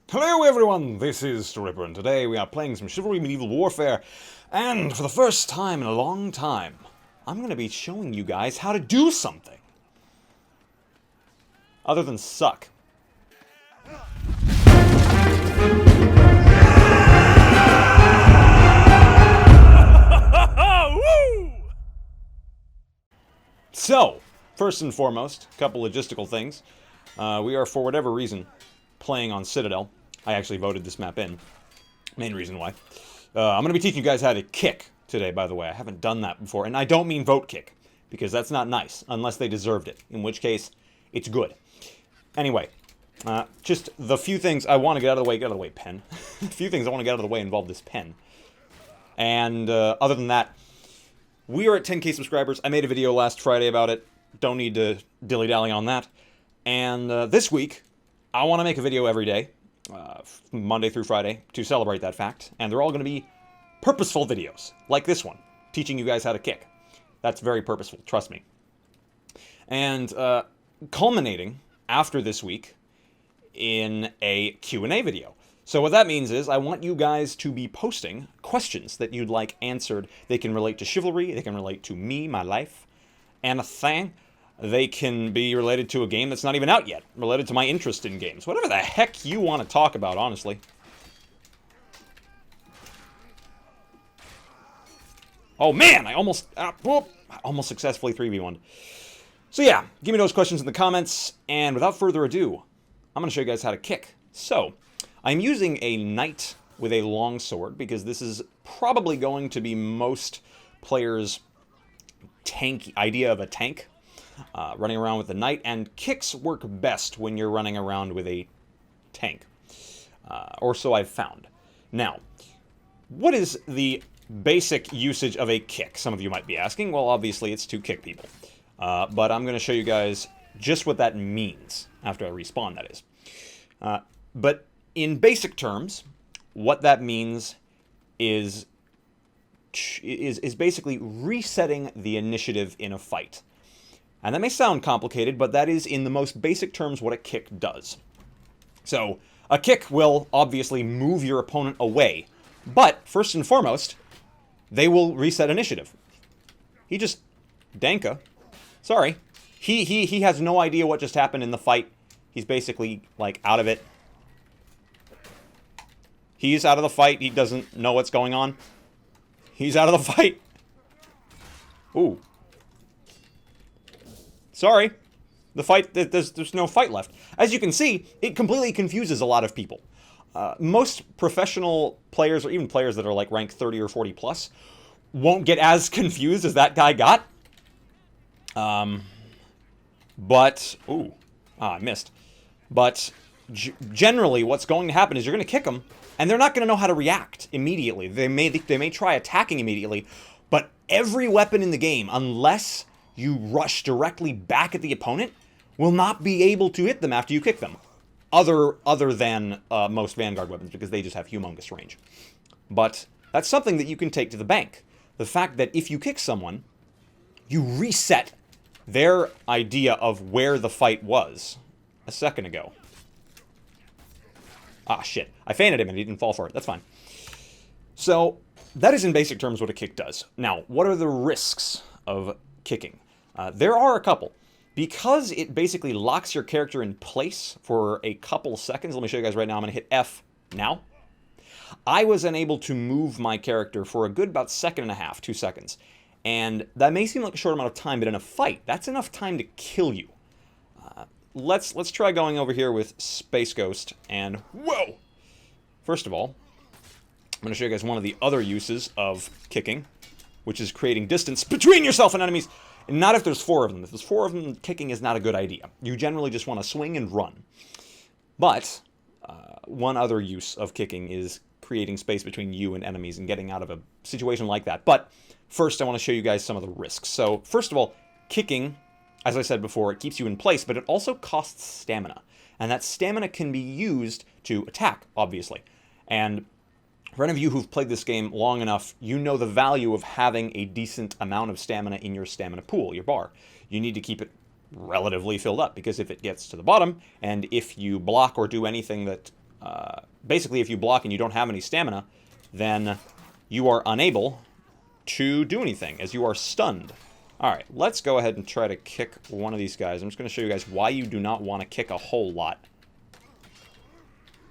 Hello everyone, this is Teripper, and today we are playing some Chivalry Medieval Warfare, and for the first time in a long time, I'm going to be showing you guys how to do something. Other than suck. So, first and foremost, a couple logistical things. We are, for whatever reason, playing on Citadel. I actually voted this map in. Main reason why. I'm going to be teaching you guys how to kick today, by the way. I haven't done that before. And I don't mean vote kick, because that's not nice, unless they deserved it. In which case, it's good. Anyway, just the few things I want to get out of the way, pen. A few things I want to get out of the way involve this pen. And other than that, we are at 10k subscribers. I made a video last Friday about it. Don't need to dilly-dally on that. And this week, I want to make a video every day, Monday through Friday, to celebrate that fact. And they're all going to be purposeful videos, like this one, teaching you guys how to kick. That's very purposeful, trust me. And culminating after this week in a Q&A video. So what that means is I want you guys to be posting questions that you'd like answered. They can relate to Chivalry, they can relate to me, my life, and a thing. They can be related to a game that's not even out yet, related to my interest in games. Whatever the heck you want to talk about, honestly. Oh man, I almost successfully 3v1'd. So yeah, give me those questions in the comments, and without further ado, I'm going to show you guys how to kick. So, I'm using a knight with a longsword, because this is probably going to be most players' tank idea of a tank. Running around with the knight, and kicks work best when you're running around with a tank. Or so I've found. Now, what is the basic usage of a kick? Some of you might be asking. Well, obviously it's to kick people. But I'm going to show you guys just what that means, after I respawn, that is. But in basic terms, what that means is basically resetting the initiative in a fight. And that may sound complicated, but that is, in the most basic terms, what a kick does. So, a kick will obviously move your opponent away, but, first and foremost, they will reset initiative. He just... Danka. Sorry. He has no idea what just happened in the fight. He's basically, like, out of it. He's out of the fight. He doesn't know what's going on. He's out of the fight. Ooh. Sorry. The fight, there's no fight left. As you can see, it completely confuses a lot of people. Most professional players, or even players that are like rank 30 or 40 plus, won't get as confused as that guy got. I missed. But generally, what's going to happen is you're going to kick them, and they're not going to know how to react immediately. They may try attacking immediately, but every weapon in the game, unless you rush directly back at the opponent, will not be able to hit them after you kick them. Other than most Vanguard weapons, because they just have humongous range. But that's something that you can take to the bank. The fact that if you kick someone, you reset their idea of where the fight was a second ago. Ah, shit. I feinted him and he didn't fall for it. That's fine. So, that is in basic terms what a kick does. Now, what are the risks of kicking? There are a couple. Because it basically locks your character in place for a couple seconds, let me show you guys right now, I'm going to hit F now. I was unable to move my character for a good about second and a half, 2 seconds. And that may seem like a short amount of time, but in a fight, that's enough time to kill you. Let's try going over here with Space Ghost, and whoa! First of all, I'm going to show you guys one of the other uses of kicking, which is creating distance between yourself and enemies. And not if there's 4 of them. If there's 4 of them, kicking is not a good idea. You generally just want to swing and run. But one other use of kicking is creating space between you and enemies and getting out of a situation like that. But first, I want to show you guys some of the risks. So, first of all, kicking, as I said before, it keeps you in place, but it also costs stamina. And that stamina can be used to attack, obviously. And for any of you who've played this game long enough, you know the value of having a decent amount of stamina in your stamina pool, your bar. You need to keep it relatively filled up, because if it gets to the bottom, and if you block or do anything that basically, if you block and you don't have any stamina, then you are unable to do anything, as you are stunned. Alright, let's go ahead and try to kick one of these guys. I'm just going to show you guys why you do not want to kick a whole lot.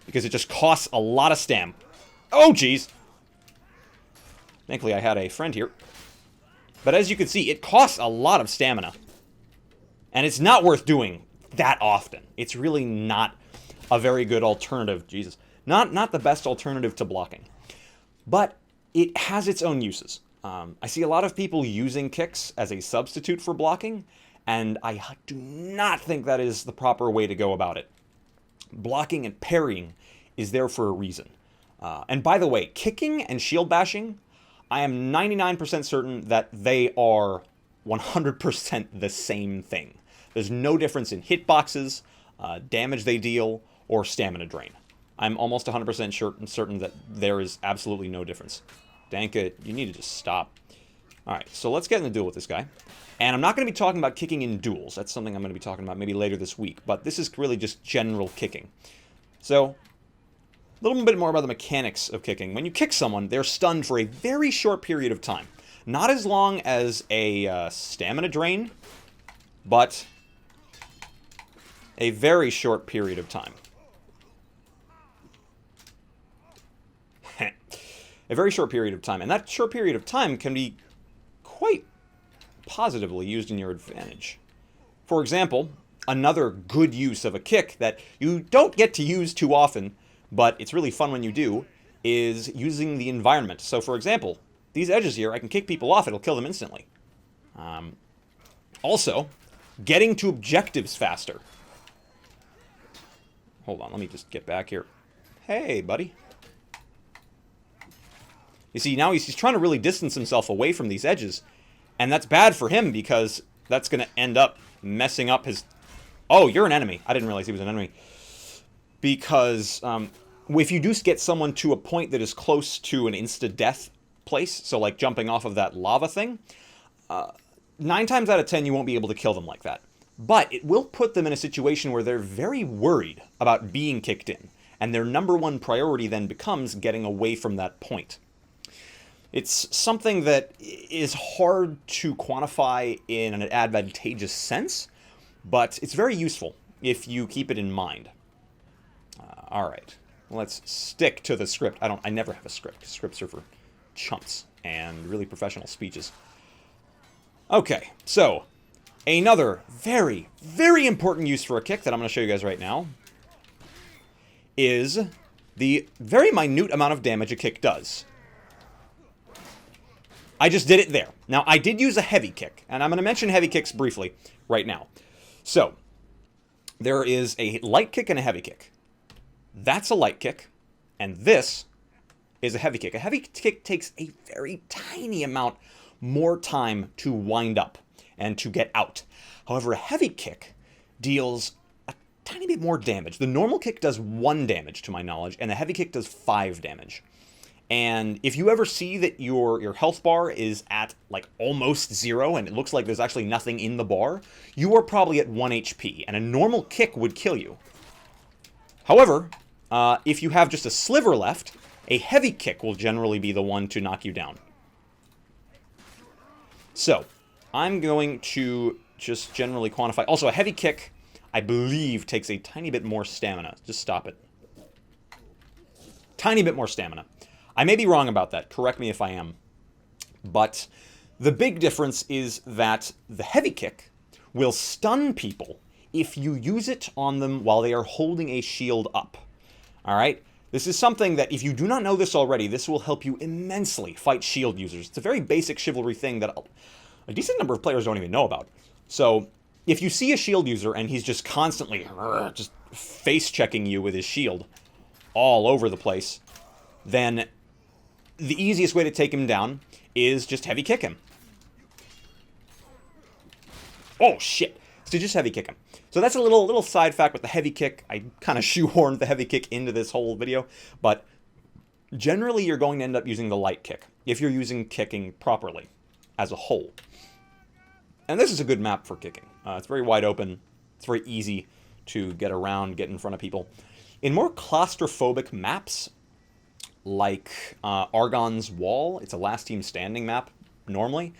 Because it just costs a lot of stam. Oh, jeez! Thankfully, I had a friend here. But as you can see, it costs a lot of stamina. And it's not worth doing that often. It's really not a very good alternative. Jesus. Not the best alternative to blocking. But it has its own uses. I see a lot of people using kicks as a substitute for blocking, and I do not think that is the proper way to go about it. Blocking and parrying is there for a reason. And by the way, kicking and shield bashing, I am 99% certain that they are 100% the same thing. There's no difference in hitboxes, damage they deal, or stamina drain. I'm almost 100% certain that there is absolutely no difference. Danka, you need to just stop. Alright, so let's get in the duel with this guy. And I'm not going to be talking about kicking in duels. That's something I'm going to be talking about maybe later this week. But this is really just general kicking. So, a little bit more about the mechanics of kicking. When you kick someone, they're stunned for a very short period of time. Not as long as a stamina drain, but a very short period of time. A very short period of time. And that short period of time can be quite positively used in your advantage. For example, another good use of a kick that you don't get to use too often, but it's really fun when you do, is using the environment. So for example, these edges here, I can kick people off, it'll kill them instantly. Also, getting to objectives faster. Hold on, let me just get back here. Hey, buddy. You see, now he's trying to really distance himself away from these edges. And that's bad for him because that's going to end up messing up his... Oh, you're an enemy. I didn't realize he was an enemy. Because if you do get someone to a point that is close to an insta-death place, so like jumping off of that lava thing, 9 times out of 10 you won't be able to kill them like that. But it will put them in a situation where they're very worried about being kicked in. And their #1 priority then becomes getting away from that point. It's something that is hard to quantify in an advantageous sense, but it's very useful if you keep it in mind. Alright, let's stick to the script. I never have a script. Scripts are for chumps and really professional speeches. Okay, so another very, very important use for a kick that I'm going to show you guys right now is the very minute amount of damage a kick does. I just did it there. Now, I did use a heavy kick, and I'm going to mention heavy kicks briefly right now. So, there is a light kick and a heavy kick. That's a light kick, and this is a heavy kick. A heavy kick takes a very tiny amount more time to wind up and to get out. However, a heavy kick deals a tiny bit more damage. The normal kick does 1 damage, to my knowledge, and the heavy kick does 5 damage. And if you ever see that your health bar is at like almost 0 and it looks like there's actually nothing in the bar, you are probably at 1 HP, and a normal kick would kill you. However, if you have just a sliver left, a heavy kick will generally be the one to knock you down. So, I'm going to just generally quantify. Also, a heavy kick, I believe, takes a tiny bit more stamina. Just stop it. Tiny bit more stamina. I may be wrong about that. Correct me if I am. But the big difference is that the heavy kick will stun people if you use it on them while they are holding a shield up. Alright? This is something that, if you do not know this already, this will help you immensely fight shield users. It's a very basic chivalry thing that a decent number of players don't even know about. So, if you see a shield user and he's just constantly just face-checking you with his shield all over the place, then the easiest way to take him down is just heavy kick him. Oh, shit. So just heavy kick him. So that's a little side fact with the heavy kick. I kind of shoehorned the heavy kick into this whole video. But generally, you're going to end up using the light kick if you're using kicking properly as a whole. And this is a good map for kicking. It's very wide open. It's very easy to get around, get in front of people. In more claustrophobic maps, like Argon's Wall, it's a last team standing map normally.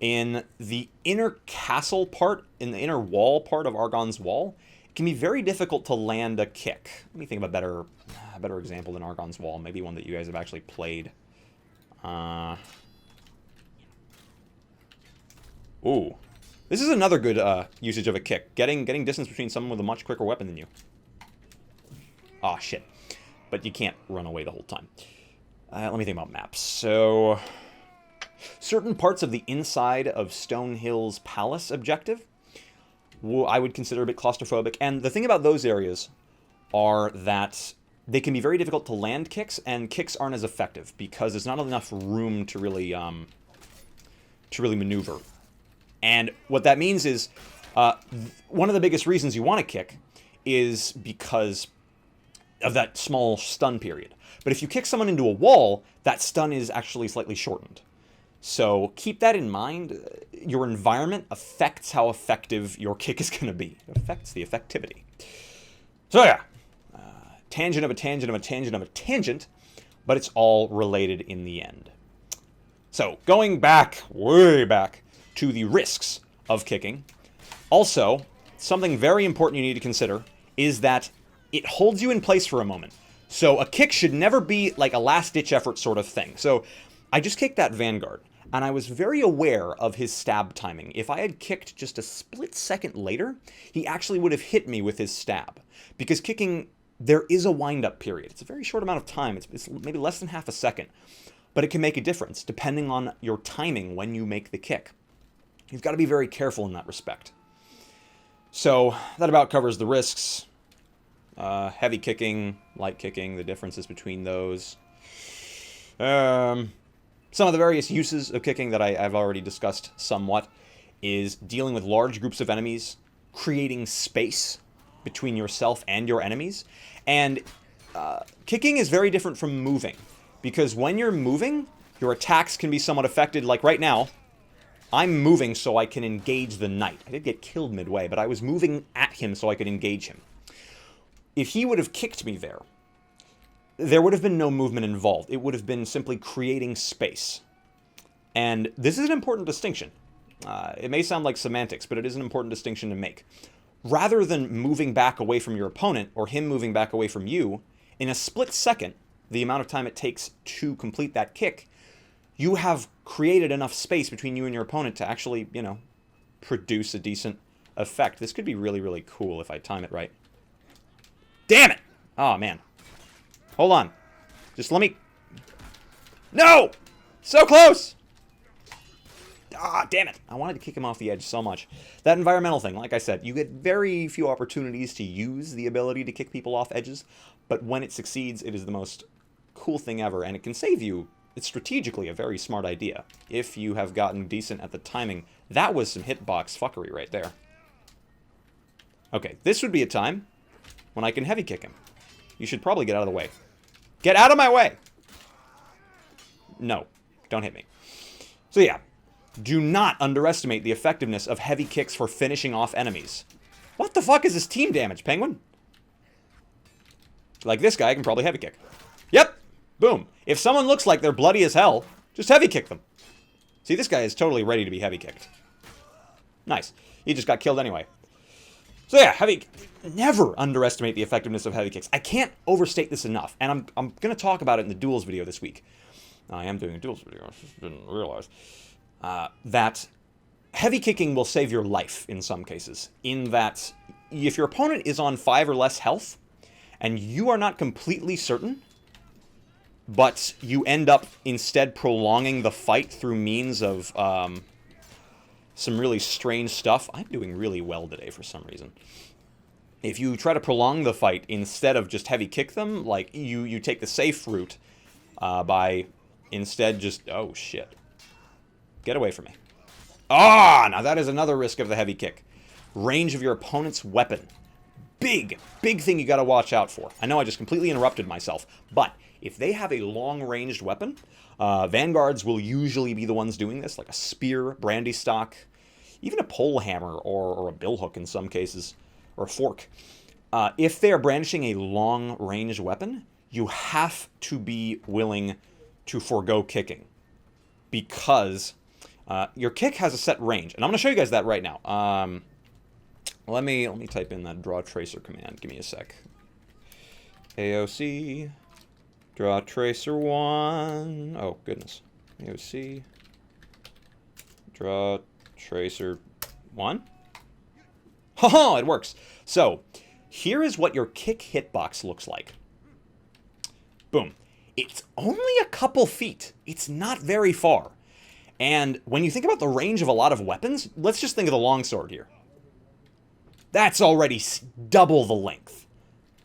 In the inner castle part, in the inner wall part of Argon's Wall, it can be very difficult to land a kick. Let me think of a better example than Argon's Wall, maybe one that you guys have actually played. Ooh. This is another good usage of a kick. Getting distance between someone with a much quicker weapon than you. Aw, shit. But you can't run away the whole time. Let me think about maps. So, certain parts of the inside of Stonehill's Palace objective, I would consider a bit claustrophobic. And the thing about those areas are that they can be very difficult to land kicks, and kicks aren't as effective because there's not enough room to really maneuver. And what that means is, one of the biggest reasons you want to kick is because of that small stun period. But if you kick someone into a wall, that stun is actually slightly shortened. So keep that in mind. Your environment affects how effective your kick is going to be. It affects the effectivity. So yeah, tangent of a tangent of a tangent of a tangent, but it's all related in the end. So going back, way back, to the risks of kicking. Also, something very important you need to consider is that it holds you in place for a moment. So a kick should never be like a last-ditch effort sort of thing. So I just kicked that Vanguard, and I was very aware of his stab timing. If I had kicked just a split second later, he actually would have hit me with his stab. Because kicking, there is a wind-up period. It's a very short amount of time. It's maybe less than half a second. But it can make a difference depending on your timing when you make the kick. You've got to be very careful in that respect. So that about covers the risks. Heavy kicking, light kicking, the differences between those. Some of the various uses of kicking that I've already discussed somewhat is dealing with large groups of enemies, creating space between yourself and your enemies. And kicking is very different from moving, because when you're moving, your attacks can be somewhat affected. Like right now, I'm moving so I can engage the knight. I did get killed midway, but I was moving at him so I could engage him. If he would have kicked me there would have been no movement involved. It would have been simply creating space. And this is an important distinction. It may sound like semantics, but it is an important distinction to make. Rather than moving back away from your opponent, or him moving back away from you, in a split second, the amount of time it takes to complete that kick, you have created enough space between you and your opponent to actually, produce a decent effect. This could be really, really cool if I time it right. Damn it! Oh, man. Hold on. Just let me... No! So close! Ah, damn it. I wanted to kick him off the edge so much. That environmental thing, like I said, you get very few opportunities to use the ability to kick people off edges, but when it succeeds, it is the most cool thing ever, and it can save you. It's strategically a very smart idea, if you have gotten decent at the timing. That was some hitbox fuckery right there. Okay, this would be a time when I can heavy kick him. You should probably get out of the way. Get out of my way! No, don't hit me. So yeah, do not underestimate the effectiveness of heavy kicks for finishing off enemies. What the fuck is this team damage, Penguin? Like this guy, I can probably heavy kick. Yep! Boom. If someone looks like they're bloody as hell, just heavy kick them. See, this guy is totally ready to be heavy kicked. Nice. He just got killed anyway. So yeah, never underestimate the effectiveness of heavy kicks. I can't overstate this enough, and I'm going to talk about it in the duels video this week. I am doing a duels video, I just didn't realize. That heavy kicking will save your life in some cases, in that if your opponent is on 5 or less health, and you are not completely certain, but you end up instead prolonging the fight through means of some really strange stuff. I'm doing really well today for some reason. If you try to prolong the fight instead of just heavy kick them, like you take the safe route by instead just... Oh, shit. Get away from me. Ah, now that is another risk of the heavy kick. Range of your opponent's weapon. Big thing you got to watch out for. I know I just completely interrupted myself, but if they have a long-ranged weapon, Vanguards will usually be the ones doing this, like a spear, brandy stock, even a pole hammer or a billhook in some cases, or a fork. if they are brandishing a long-range weapon, you have to be willing to forego kicking. Because your kick has a set range. And I'm going to show you guys that right now. Let me type in that draw tracer command. Give me a sec. AOC. Draw tracer 1. Oh, goodness. AOC. Draw tracer 1. Ha-ha! It works. So, here is what your kick hitbox looks like. Boom. It's only a couple feet. It's not very far. And when you think about the range of a lot of weapons, let's just think of the longsword here. That's already double the length.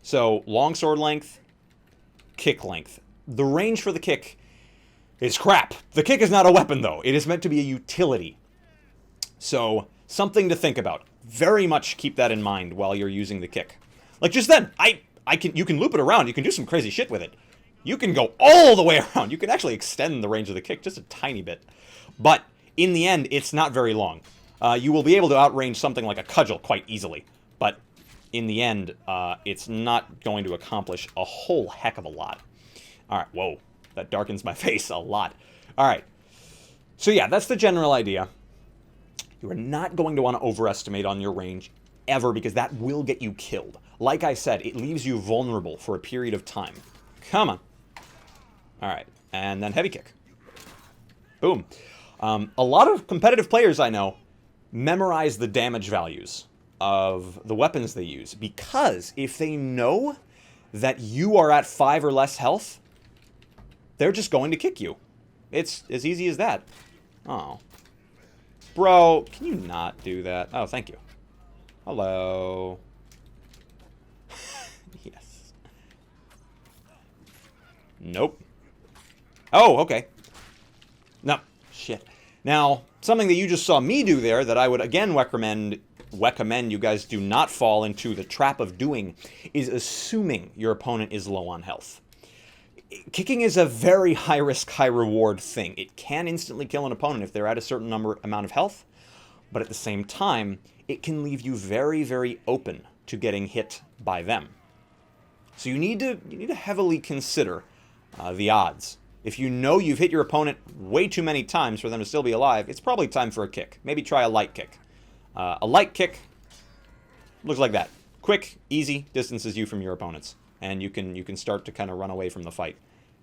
So, longsword length, kick length. The range for the kick is crap. The kick is not a weapon, though. It is meant to be a utility. So, something to think about. Very much keep that in mind while you're using the kick. Like just then, you can loop it around. You can do some crazy shit with it. You can go all the way around. You can actually extend the range of the kick just a tiny bit. But in the end, it's not very long. You will be able to outrange something like a cudgel quite easily. But in the end, it's not going to accomplish a whole heck of a lot. All right, whoa. That darkens my face a lot. All right. So yeah, that's the general idea. You are not going to want to overestimate on your range ever because that will get you killed. Like I said, it leaves you vulnerable for a period of time. Come on. All right. And then heavy kick. Boom. A lot of competitive players I know memorize the damage values of the weapons they use because if they know that you are at 5 or less health, they're just going to kick you. It's as easy as that. Oh. Bro, can you not do that? Oh, thank you. Hello. Yes. Nope. Oh, okay. No. Shit. Now, something that you just saw me do there that I would again recommend you guys do not fall into the trap of doing is assuming your opponent is low on health. Kicking is a very high-risk, high-reward thing. It can instantly kill an opponent if they're at a certain amount of health, but at the same time, it can leave you very, very open to getting hit by them. So you need to heavily consider the odds. If you know you've hit your opponent way too many times for them to still be alive, it's probably time for a kick. Maybe try a light kick. A light kick looks like that. Quick, easy, distances you from your opponents. And you can start to kind of run away from the fight.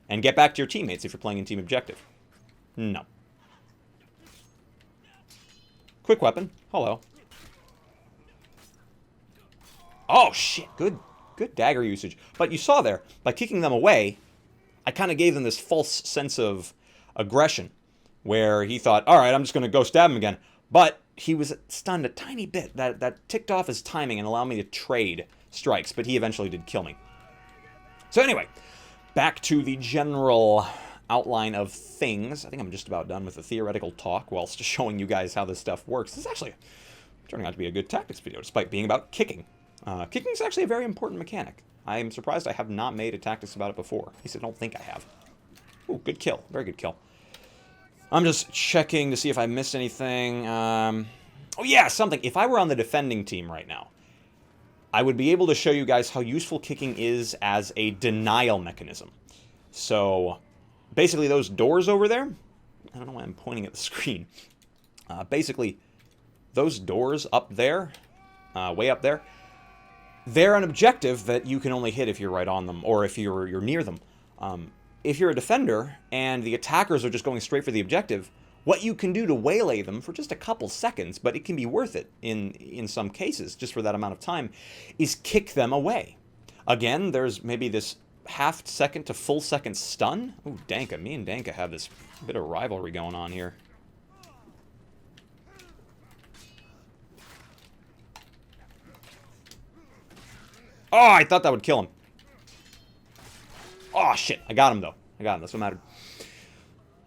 And get back to your teammates if you're playing in team objective. No. Quick weapon. Hello. Oh, shit. Good dagger usage. But you saw there, by kicking them away, I kind of gave them this false sense of aggression. Where he thought, all right, I'm just going to go stab him again. But he was stunned a tiny bit. That ticked off his timing and allowed me to trade strikes. But he eventually did kill me. So anyway, back to the general outline of things. I think I'm just about done with the theoretical talk whilst showing you guys how this stuff works. This is actually turning out to be a good tactics video, despite being about kicking. Kicking is actually a very important mechanic. I'm surprised I have not made a tactics about it before. At least I don't think I have. Ooh, good kill. Very good kill. I'm just checking to see if I missed anything. Oh yeah, something. If I were on the defending team right now, I would be able to show you guys how useful kicking is as a denial mechanism. So, basically those doors over there, I don't know why I'm pointing at the screen. Basically, those doors up there, way up there, they're an objective that you can only hit if you're right on them, or if you're near them. If you're a defender, and the attackers are just going straight for the objective, what you can do to waylay them for just a couple seconds, but it can be worth it in some cases, just for that amount of time, is kick them away. Again, there's maybe this half second to full second stun. Ooh, Danka. Me and Danka have this bit of rivalry going on here. Oh, I thought that would kill him. Oh, shit. I got him, though. I got him. That's what mattered.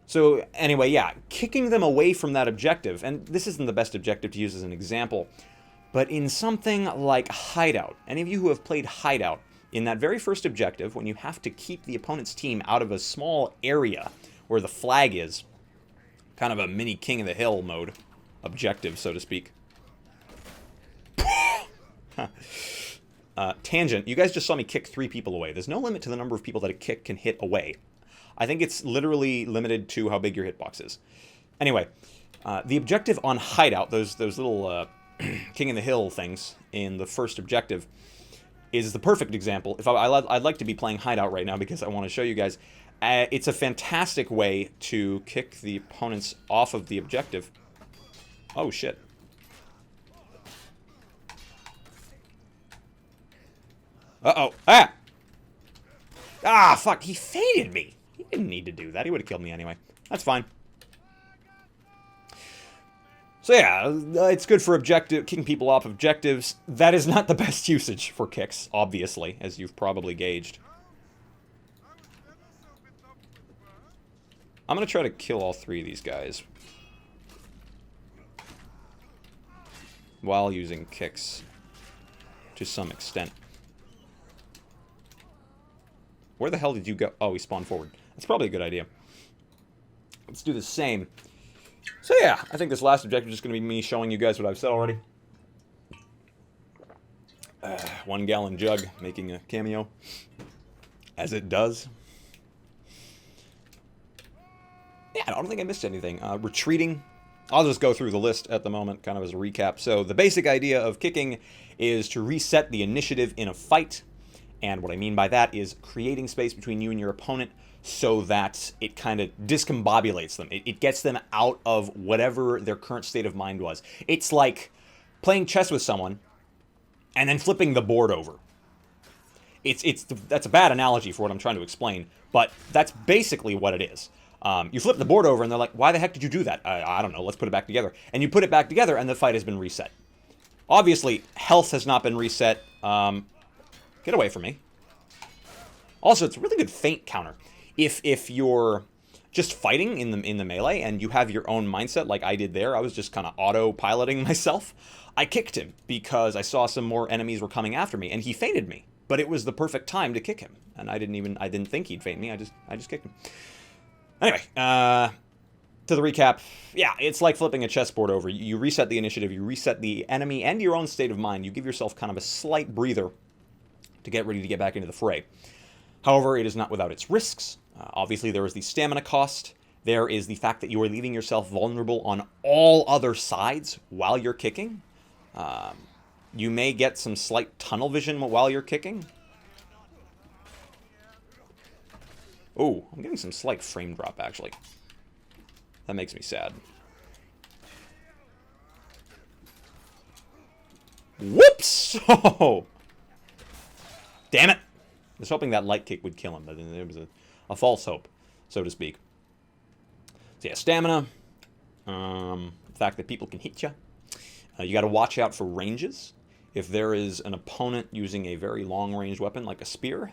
So, anyway, yeah. Kicking them away from that objective, and this isn't the best objective to use as an example, but in something like Hideout. Any of you who have played Hideout, in that very first objective, when you have to keep the opponent's team out of a small area where the flag is, kind of a mini King of the Hill mode objective, so to speak. tangent, you guys just saw me kick 3 people away. There's no limit to the number of people that a kick can hit away. I think it's literally limited to how big your hitbox is. Anyway, the objective on Hideout, those little King in the Hill things in the first objective, is the perfect example. If I'd like to be playing Hideout right now because I want to show you guys. It's a fantastic way to kick the opponents off of the objective. Oh, shit. Uh-oh. Ah! Ah, fuck. He faded me. He didn't need to do that. He would have killed me anyway. That's fine. So yeah, it's good for kicking people off objectives. That is not the best usage for kicks, obviously, as you've probably gauged. I'm going to try to kill all 3 of these guys while using kicks to some extent. Where the hell did you go? Oh, he spawned forward. That's probably a good idea. Let's do the same. So yeah, I think this last objective is just going to be me showing you guys what I've said already. 1 gallon jug making a cameo, as it does. Yeah, I don't think I missed anything. Retreating. I'll just go through the list at the moment, kind of as a recap. So the basic idea of kicking is to reset the initiative in a fight. And what I mean by that is creating space between you and your opponent so that it kind of discombobulates them. It gets them out of whatever their current state of mind was. It's like playing chess with someone and then flipping the board over. That's a bad analogy for what I'm trying to explain, but that's basically what it is. You flip the board over and they're like, why the heck did you do that? I don't know, let's put it back together. And you put it back together and the fight has been reset. Obviously, health has not been reset. Get away from me. Also, it's a really good feint counter. If you're just fighting in the melee and you have your own mindset like I did there, I was just kind of auto-piloting myself. I kicked him because I saw some more enemies were coming after me and he feinted me. But it was the perfect time to kick him. And I didn't think he'd feint me. I just kicked him. Anyway, to the recap, yeah, it's like flipping a chessboard over. You reset the initiative, you reset the enemy and your own state of mind. You give yourself kind of a slight breather to get ready to get back into the fray. However, it is not without its risks. Obviously, there is the stamina cost. There is the fact that you are leaving yourself vulnerable on all other sides while you're kicking. You may get some slight tunnel vision while you're kicking. Oh, I'm getting some slight frame drop, actually. That makes me sad. Whoops! Oh! Damn it! I was hoping that light kick would kill him, but it was a false hope, so to speak. So yeah, stamina. The fact that people can hit you. You got to watch out for ranges. If there is an opponent using a very long-range weapon like a spear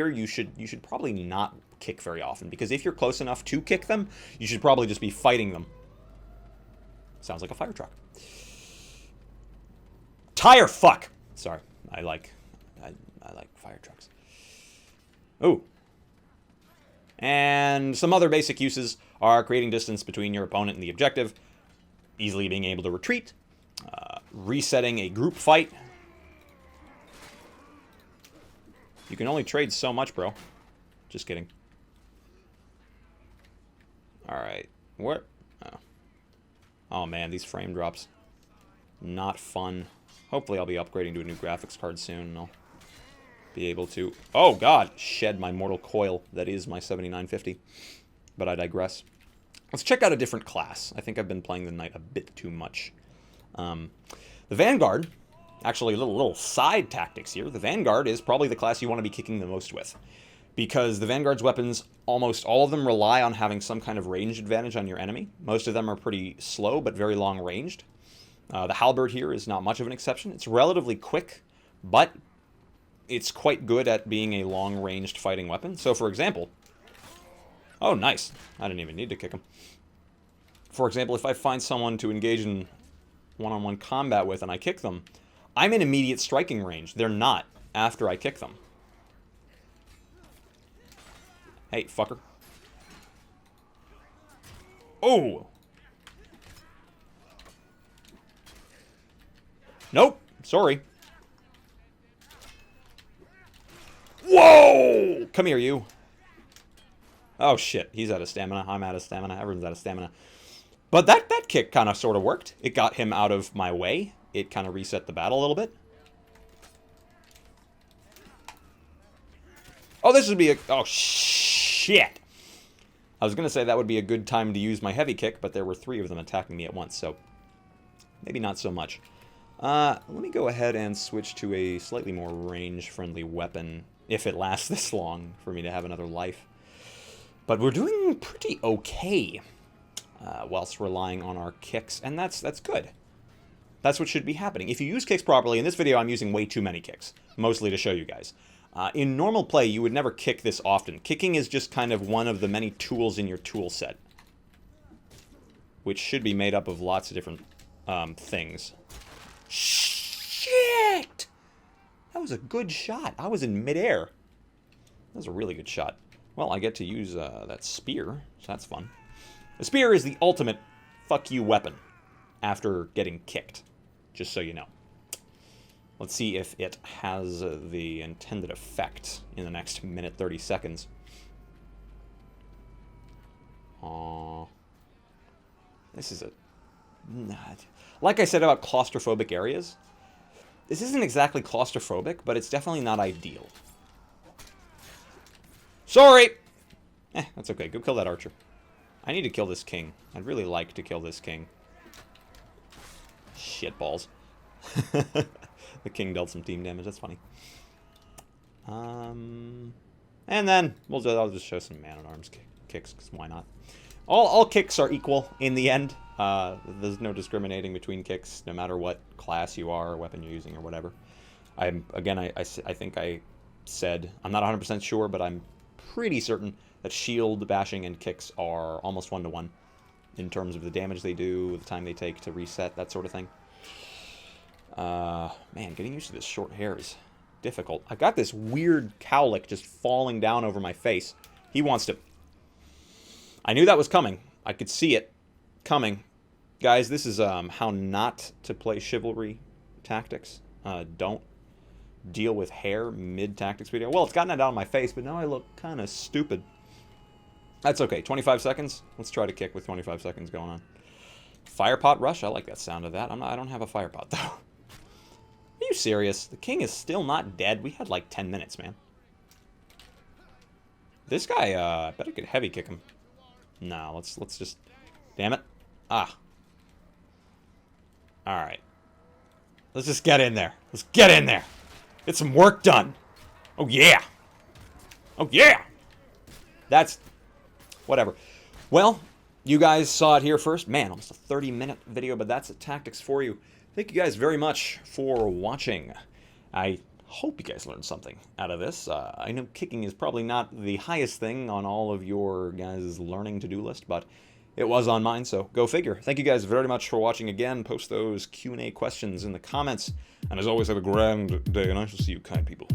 you should probably not kick very often, because if you're close enough to kick them, you should probably just be fighting them. Sounds like a fire truck. Tire fuck. Sorry, I like fire trucks. Oh. And some other basic uses are creating distance between your opponent and the objective, easily being able to retreat, resetting a group fight. You can only trade so much, bro. Just kidding. Alright. What? Oh. Oh, man, these frame drops. Not fun. Hopefully I'll be upgrading to a new graphics card soon, and I'll be able to... Oh, God! Shed my mortal coil. That is my 7950. But I digress. Let's check out a different class. I think I've been playing the Knight a bit too much. The Vanguard... Actually, little side tactics here. The Vanguard is probably the class you want to be kicking the most with, because the Vanguard's weapons, almost all of them rely on having some kind of range advantage on your enemy. Most of them are pretty slow, but very long-ranged. The Halberd here is not much of an exception. It's relatively quick, but it's quite good at being a long-ranged fighting weapon. So, for example... Oh, nice. I didn't even need to kick him. For example, if I find someone to engage in one-on-one combat with and I kick them, I'm in immediate striking range. They're not after I kick them. Hey, fucker. Oh! Nope. Sorry. Whoa! Come here, you. Oh, shit. He's out of stamina. I'm out of stamina. Everyone's out of stamina. But that kick kind of sort of worked. It got him out of my way. It kind of reset the battle a little bit. Oh, this would be a... Oh, shit. I was going to say that would be a good time to use my heavy kick, but there were 3 of them attacking me at once, so maybe not so much. Let me go ahead and switch to a slightly more range-friendly weapon, if it lasts this long for me to have another life. But we're doing pretty okay whilst relying on our kicks, and that's good. That's what should be happening. If you use kicks properly, in this video I'm using way too many kicks, mostly to show you guys. In normal play, you would never kick this often. Kicking is just kind of one of the many tools in your tool set, which should be made up of lots of different things. Shit! That was a good shot. I was in midair. That was a really good shot. Well, I get to use that spear, so that's fun. The spear is the ultimate fuck you weapon after getting kicked, just so you know. Let's see if it has the intended effect in the next minute 30 seconds. This is a... Like I said about claustrophobic areas, this isn't exactly claustrophobic, but it's definitely not ideal. Sorry! That's okay. Go kill that archer. I need to kill this king. I'd really like to kill this king. Shitballs. The king dealt some team damage. That's funny. And then I'll just show some man-at-arms kicks, because why not? All kicks are equal in the end. There's no discriminating between kicks, no matter what class you are, or weapon you're using, or whatever. I think I said, I'm not 100% sure, but I'm pretty certain that shield bashing and kicks are almost 1-to-1 in terms of the damage they do, the time they take to reset, that sort of thing. Man, getting used to this short hair is difficult. I've got this weird cowlick just falling down over my face. He wants to... I knew that was coming. I could see it coming. Guys, this is how not to play Chivalry tactics. Don't deal with hair mid-tactics video. Well, it's gotten that down on my face, but now I look kind of stupid. That's okay. 25 seconds? Let's try to kick with 25 seconds going on. Firepot rush? I like that sound of that. I don't have a firepot, though. Are you serious? The king is still not dead? We had like 10 minutes, man. This guy, I bet I could heavy kick him. No, let's just... Damn it. Ah. Alright. Let's just get in there. Let's get in there. Get some work done. Oh, yeah. Oh, yeah. That's... Whatever. Well, you guys saw it here first. Man, almost a 30-minute video, but that's the tactics for you. Thank you guys very much for watching. I hope you guys learned something out of this. I know kicking is probably not the highest thing on all of your guys' learning to-do list, but it was on mine, so go figure. Thank you guys very much for watching again. Post those Q&A questions in the comments. And as always, have a grand day, and I shall see you kind people.